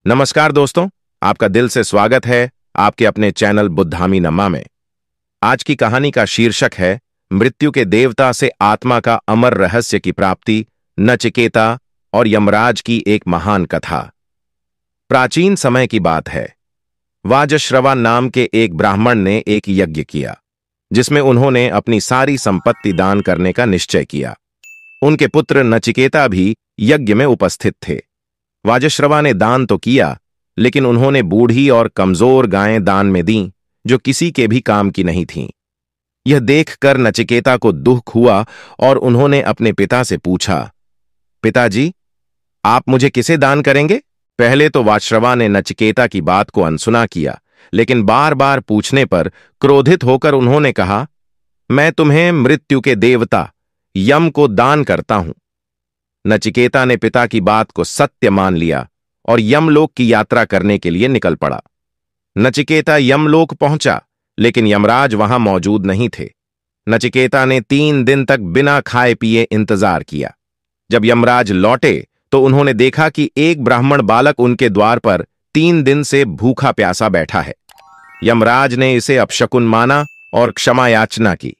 नमस्कार दोस्तों, आपका दिल से स्वागत है आपके अपने चैनल बुद्धामी नम्मा में। आज की कहानी का शीर्षक है मृत्यु के देवता से आत्मा का अमर रहस्य की प्राप्ति, नचिकेता और यमराज की एक महान कथा। प्राचीन समय की बात है। वाजश्रवा नाम के एक ब्राह्मण ने एक यज्ञ किया जिसमें उन्होंने अपनी सारी संपत्ति दान करने का निश्चय किया। उनके पुत्र नचिकेता भी यज्ञ में उपस्थित थे। वाजश्रवा ने दान तो किया, लेकिन उन्होंने बूढ़ी और कमजोर गायें दान में दीं जो किसी के भी काम की नहीं थीं। यह देखकर नचिकेता को दुख हुआ और उन्होंने अपने पिता से पूछा, पिताजी, आप मुझे किसे दान करेंगे? पहले तो वाजश्रवा ने नचिकेता की बात को अनसुना किया, लेकिन बार बार पूछने पर क्रोधित होकर उन्होंने कहा, मैं तुम्हें मृत्यु के देवता यम को दान करता हूं। नचिकेता ने पिता की बात को सत्य मान लिया और यमलोक की यात्रा करने के लिए निकल पड़ा। नचिकेता यमलोक पहुंचा, लेकिन यमराज वहां मौजूद नहीं थे। नचिकेता ने 3 दिन तक बिना खाए पिए इंतजार किया। जब यमराज लौटे तो उन्होंने देखा कि एक ब्राह्मण बालक उनके द्वार पर 3 दिन से भूखा प्यासा बैठा है। यमराज ने इसे अपशकुन माना और क्षमा याचना की।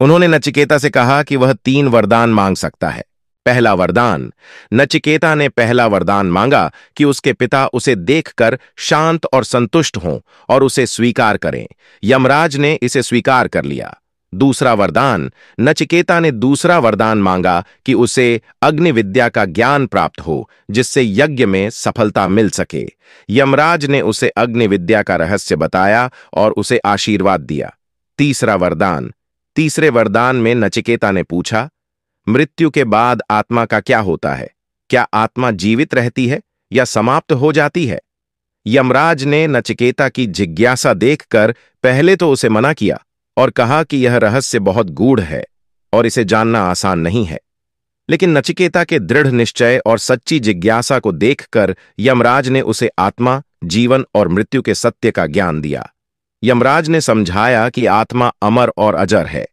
उन्होंने नचिकेता से कहा कि वह 3 वरदान मांग सकता है। पहला वरदान, नचिकेता ने पहला वरदान मांगा कि उसके पिता उसे देखकर शांत और संतुष्ट हों और उसे स्वीकार करें। यमराज ने इसे स्वीकार कर लिया। दूसरा वरदान, नचिकेता ने दूसरा वरदान मांगा कि उसे अग्नि विद्या का ज्ञान प्राप्त हो जिससे यज्ञ में सफलता मिल सके। यमराज ने उसे अग्नि विद्या का रहस्य बताया और उसे आशीर्वाद दिया। तीसरा वरदान, तीसरे वरदान में नचिकेता ने पूछा, मृत्यु के बाद आत्मा का क्या होता है? क्या आत्मा जीवित रहती है या समाप्त हो जाती है? यमराज ने नचिकेता की जिज्ञासा देखकर पहले तो उसे मना किया और कहा कि यह रहस्य बहुत गूढ़ है और इसे जानना आसान नहीं है। लेकिन नचिकेता के दृढ़ निश्चय और सच्ची जिज्ञासा को देखकर यमराज ने उसे आत्मा, जीवन और मृत्यु के सत्य का ज्ञान दिया। यमराज ने समझाया कि आत्मा अमर और अजर है।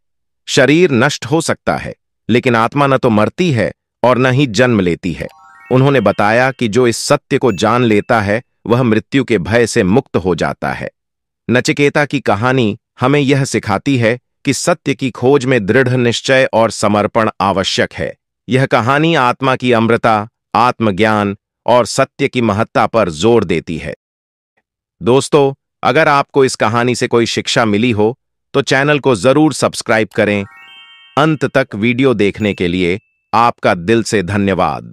शरीर नष्ट हो सकता है, लेकिन आत्मा न तो मरती है और न ही जन्म लेती है। उन्होंने बताया कि जो इस सत्य को जान लेता है वह मृत्यु के भय से मुक्त हो जाता है। नचिकेता की कहानी हमें यह सिखाती है कि सत्य की खोज में दृढ़ निश्चय और समर्पण आवश्यक है। यह कहानी आत्मा की अमरता, आत्मज्ञान और सत्य की महत्ता पर जोर देती है। दोस्तों, अगर आपको इस कहानी से कोई शिक्षा मिली हो तो चैनल को जरूर सब्सक्राइब करें। अंत तक वीडियो देखने के लिए आपका दिल से धन्यवाद।